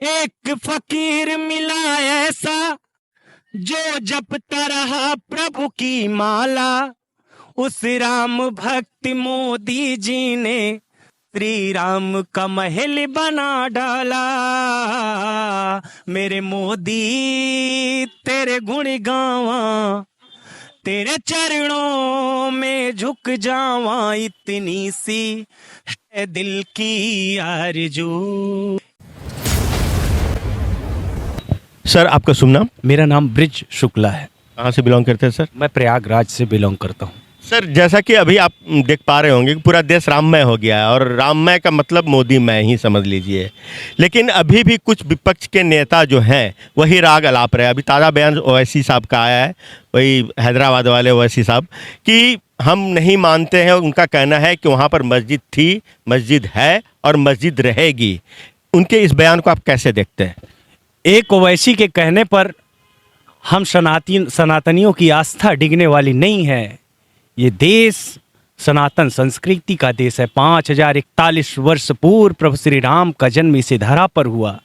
एक फकीर मिला ऐसा जो जपता रहा प्रभु की माला। उस राम भक्त मोदी जी ने श्री राम का महल बना डाला। मेरे मोदी तेरे गुण गावा, तेरे चरणों में झुक जावा, इतनी सी है दिल की आरज़ू। सर, आपका शुभ नाम? मेरा नाम ब्रिज शुक्ला है। कहाँ से बिलोंग करते हैं सर? मैं प्रयागराज से बिलोंग करता हूँ। सर, जैसा कि अभी आप देख पा रहे होंगे कि पूरा देश राममय हो गया है, और राममय का मतलब मोदीमय ही समझ लीजिए। लेकिन अभी भी कुछ विपक्ष के नेता जो हैं वही राग अलाप रहे हैं। अभी ताज़ा बयान ओवैसी साहब का आया है, वही हैदराबाद वाले ओवैसी साहब, कि हम नहीं मानते हैं। उनका कहना है कि वहाँ पर मस्जिद थी, मस्जिद है और मस्जिद रहेगी। उनके इस बयान को आप कैसे देखते हैं? एक ओवैसी के कहने पर हम सनातनियों की आस्था डिगने वाली नहीं है। ये देश सनातन संस्कृति का देश है। 5041 वर्ष पूर्व प्रभु श्री राम का जन्म इसी धरा पर हुआ,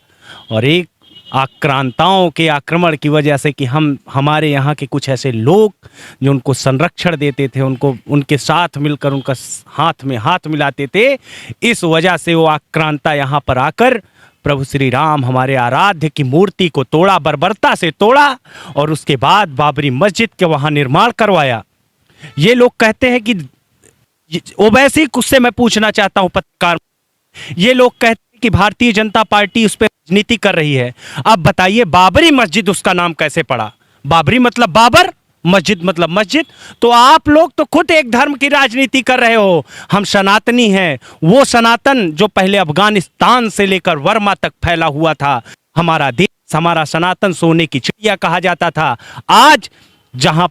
और एक आक्रांताओं के आक्रमण की वजह से कि हमारे यहाँ के कुछ ऐसे लोग जो उनको संरक्षण देते थे, उनको उनके साथ मिलकर उनका हाथ में हाथ मिलाते थे, इस वजह से वो आक्रांता यहाँ पर आकर प्रभु श्री राम हमारे आराध्य की मूर्ति को तोड़ा, बर्बरता से तोड़ा, और उसके बाद बाबरी मस्जिद के वहाँ निर्माण करवाया। ये लोग कहते हैं कि ओवैसी उससे मैं पूछना चाहता हूँ पत्रकार, ये लोग कहते हैं कि भारतीय जनता पार्टी उस पर राजनीति कर रही है। अब बताइए, बाबरी मस्जिद उसका नाम कैसे पड़ा? बाबरी मतलब बाबर, मस्जिद मतलब मस्जिद। तो आप लोग तो खुद एक धर्म की राजनीति कर रहे हो। हम सनातनी हैं, वो सनातन जो पहले अफगानिस्तान से लेकर वर्मा तक फैला हुआ था। हमारा देश, हमारा सनातन सोने की चिड़िया कहा जाता था। आज वहां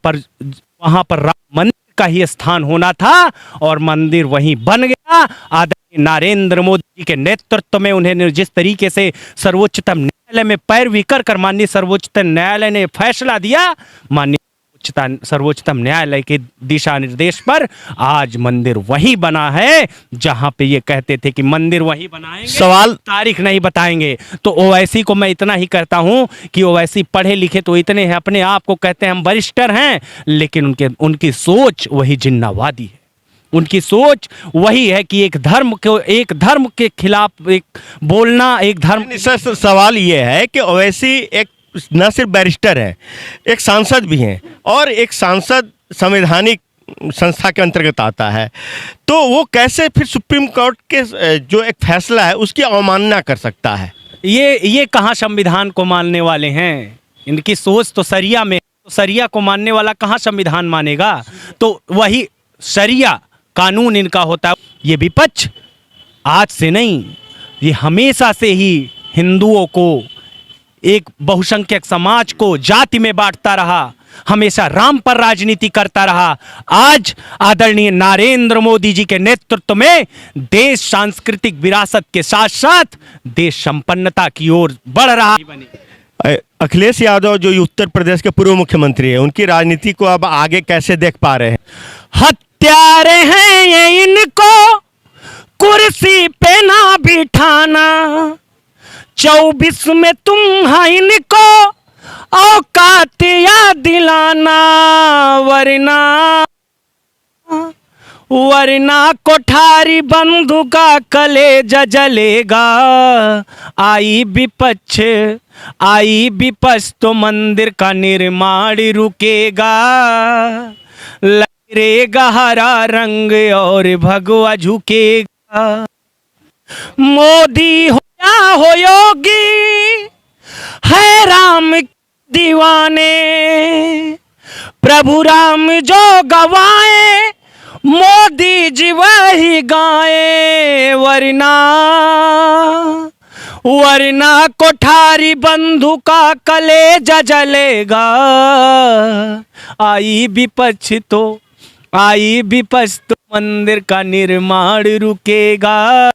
पर राम मंदिर का ही स्थान होना था, और मंदिर वहीं बन गया। आदरणीय नरेंद्र मोदी जी के नेतृत्व में उन्हें जिस तरीके से सर्वोच्चतम न्यायालय में पैरवी कर माननीय सर्वोच्चतम न्यायालय ने फैसला दिया, माननीय सर्वोच्चतम न्यायालय के दिशा निर्देश पर आज मंदिर वही बना है जहां पे ये कहते थे कि मंदिर वही बनाएंगे, सवाल तारीख नहीं बताएंगे। तो ओवैसी को मैं इतना ही कहता हूं कि ओवैसी पढ़े लिखे तो इतने हैं, अपने आप को कहते हैं हम वरिष्ठर हैं, लेकिन उनकी सोच वही जिन्नावादी है। उनकी सोच वही है कि एक धर्म के खिलाफ बोलना, एक धर्म। सर, सवाल ये है कि ओवैसी एक न सिर्फ बैरिस्टर है, एक सांसद भी हैं, और एक सांसद संवैधानिक संस्था के अंतर्गत आता है। तो वो कैसे फिर सुप्रीम कोर्ट के जो एक फैसला है उसकी अवमानना कर सकता है? ये कहाँ संविधान को मानने वाले हैं? इनकी सोच तो सरिया में, तो सरिया को मानने वाला कहाँ संविधान मानेगा? तो वही सरिया कानून इनका होता है। ये विपक्ष आज से नहीं, ये हमेशा से ही हिंदुओं को, एक बहुसंख्यक समाज को जाति में बांटता रहा, हमेशा राम पर राजनीति करता रहा। आज आदरणीय नरेंद्र मोदी जी के नेतृत्व में देश सांस्कृतिक विरासत के साथ साथ देश संपन्नता की ओर बढ़ रहा है। अखिलेश यादव जो उत्तर प्रदेश के पूर्व मुख्यमंत्री है, उनकी राजनीति को अब आगे कैसे देख पा रहे हैं? हत्यारे हैं ये इनको कुर्सी पे ना बिठाना, 24 में तुम है इनको औकात याद दिलाना, वरना कोठारी बंदूका कलेजा जलेगा। आई विपक्ष तो मंदिर का निर्माण रुकेगा। लहरेगा हरा रंग और भगवा झुकेगा। मोदी हो या हो योगी है राम दीवाने, प्रभु राम जो गवाए मोदी जी वही गाए, वरना कोठारी बंदूका कलेजा जलेगा। आई विपक्ष तो मंदिर का निर्माण रुकेगा।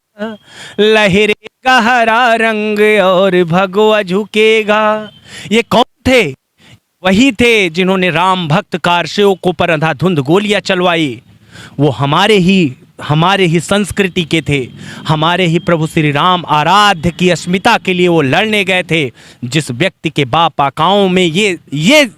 लहरेगा हरा रंग और भगवा झुकेगा। ये कौन थे? वही थे जिन्होंने राम भक्त कारसेवकों पर अंधाधुंध गोलियां चलवाई। वो हमारे ही संस्कृति के थे, हमारे ही प्रभु श्री राम आराध्य की अस्मिता के लिए वो लड़ने गए थे। जिस व्यक्ति के बाप आकाओं में ये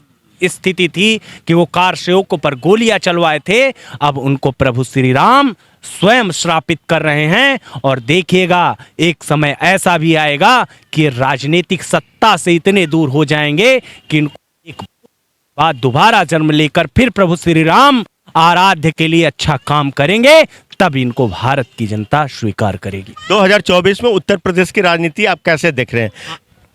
स्थिति थी कि वो कार सेवकों पर गोलियां चलवाए थे, अब उनको प्रभु श्री राम स्वयं श्रापित कर रहे हैं। और देखिएगा एक समय ऐसा भी आएगा कि राजनीतिक सत्ता से इतने दूर हो जाएंगे कि इनको एक बार दोबारा जन्म लेकर फिर प्रभु श्री राम आराध्य के लिए अच्छा काम करेंगे, तब इनको भारत की जनता स्वीकार करेगी। 2024 में उत्तर प्रदेश की राजनीति आप कैसे देख रहे हैं?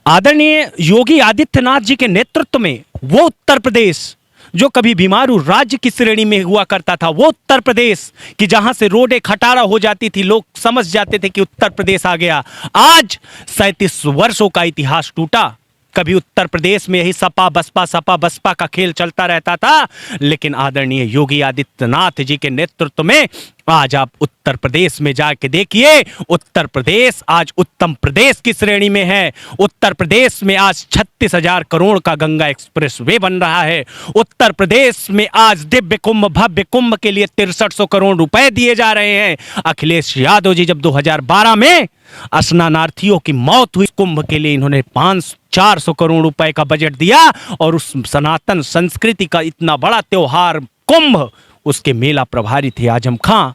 आदरणीय योगी आदित्यनाथ जी के नेतृत्व में वो उत्तर प्रदेश जो कभी बीमारू राज्य की श्रेणी में हुआ करता था, वो उत्तर प्रदेश कि जहां से रोडें खटारा हो जाती थी, लोग समझ जाते थे कि उत्तर प्रदेश आ गया। आज 37 वर्षों का इतिहास टूटा। कभी उत्तर प्रदेश में यही सपा बसपा का खेल चलता रहता था, लेकिन आदरणीय योगी आदित्यनाथ जी के नेतृत्व में आज आप उत्तर प्रदेश में जाके देखिए, उत्तर प्रदेश आज उत्तम प्रदेश की श्रेणी में है। उत्तर प्रदेश में आज 36,000 करोड़ का गंगा एक्सप्रेस वे बन रहा है। उत्तर प्रदेश में आज दिव्य कुंभ भव्य कुंभ के लिए 6300 करोड़ रुपए दिए जा रहे हैं। अखिलेश यादव जी जब 2012 में स्नानार्थियों की मौत हुई, कुंभ के लिए इन्होंने 400 करोड़ रुपए का बजट दिया, और उस सनातन संस्कृति का इतना बड़ा त्योहार कुंभ, उसके मेला प्रभारी थे आजम खां।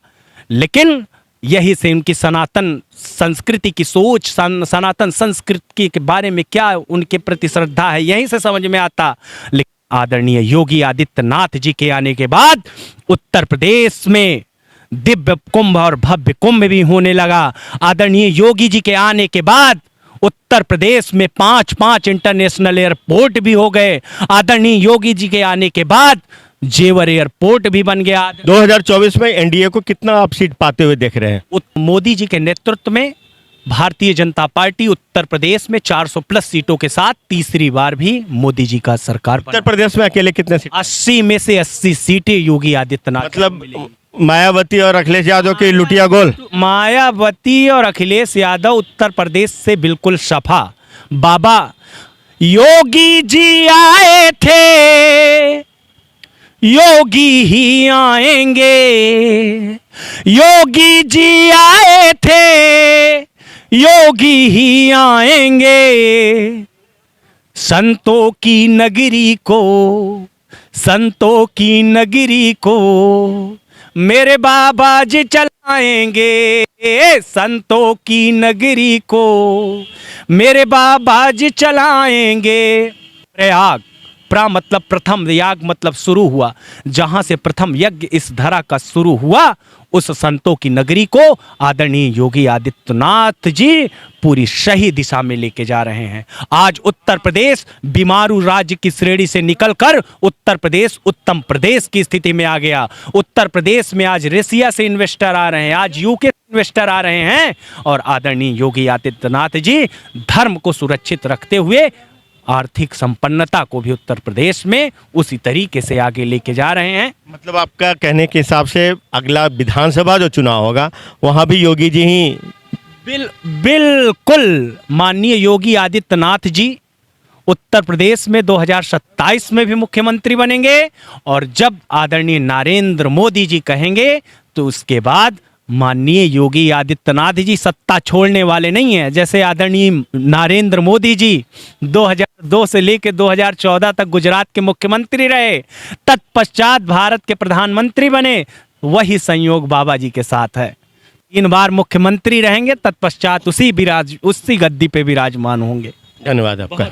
लेकिन यही से उनकी सनातन संस्कृति की सोच, सनातन संस्कृति के बारे में क्या उनके प्रति श्रद्धा है, यहीं से समझ में आता। लेकिन आदरणीय योगी आदित्यनाथ जी के आने के बाद उत्तर प्रदेश में दिव्य कुंभ और भव्य कुंभ भी होने लगा। आदरणीय योगी जी के आने के बाद उत्तर प्रदेश में 5 इंटरनेशनल एयरपोर्ट भी हो गए। आदरणीय योगी जी के आने के बाद जेवर एयरपोर्ट भी बन गया। 2024 में एनडीए को कितना आप सीट पाते हुए देख रहे हैं? मोदी जी के नेतृत्व में भारतीय जनता पार्टी उत्तर प्रदेश में 400 प्लस सीटों के साथ तीसरी बार भी मोदी जी का सरकार। उत्तर प्रदेश में अकेले कितने सीट? 80 में से 80 सीटें योगी आदित्यनाथ। मतलब मायावती और अखिलेश यादव की लुटिया गोल। मायावती और अखिलेश यादव उत्तर प्रदेश से बिल्कुल सफा। बाबा योगी जी आए थे, योगी ही आएंगे, योगी जी आए थे, योगी ही आएंगे। संतों की नगरी को, संतों की नगरी को मेरे बाबा जी चलाएंगे। संतों की नगरी को मेरे बाबा जी चलाएंगे। प्रयाग, प्रा मतलब प्रथम, याग मतलब शुरू हुआ, जहां से प्रथम यज्ञ इस धरा का शुरू हुआ, उस संतों की नगरी को आदरणीय योगी आदित्यनाथ जी पूरी सही दिशा में लेके जा रहे हैं। आज उत्तर प्रदेश बीमारू राज्य की श्रेणी से निकलकर उत्तर प्रदेश उत्तम प्रदेश की स्थिति में आ गया। उत्तर प्रदेश में आज रसिया से इन्वेस्टर आ रहे हैं, आज यूके से इन्वेस्टर आ रहे हैं, और आदरणीय योगी आदित्यनाथ जी धर्म को सुरक्षित रखते हुए आर्थिक संपन्नता को भी उत्तर प्रदेश में उसी तरीके से आगे लेके जा रहे हैं। मतलब आपका कहने के हिसाब से अगला विधानसभा जो चुनाव होगा वहां भी योगी जी ही बिल्कुल माननीय योगी आदित्यनाथ जी उत्तर प्रदेश में 2027 में भी मुख्यमंत्री बनेंगे, और जब आदरणीय नरेंद्र मोदी जी कहेंगे तो उसके बाद माननीय योगी आदित्यनाथ जी सत्ता छोड़ने वाले नहीं हैं। जैसे आदरणीय नरेंद्र मोदी जी 2002 से लेकर 2014 तक गुजरात के मुख्यमंत्री रहे, तत्पश्चात भारत के प्रधानमंत्री बने, वही संयोग बाबा जी के साथ है। 3 बार मुख्यमंत्री रहेंगे, तत्पश्चात उसी गद्दी पे विराजमान होंगे। धन्यवाद आपका।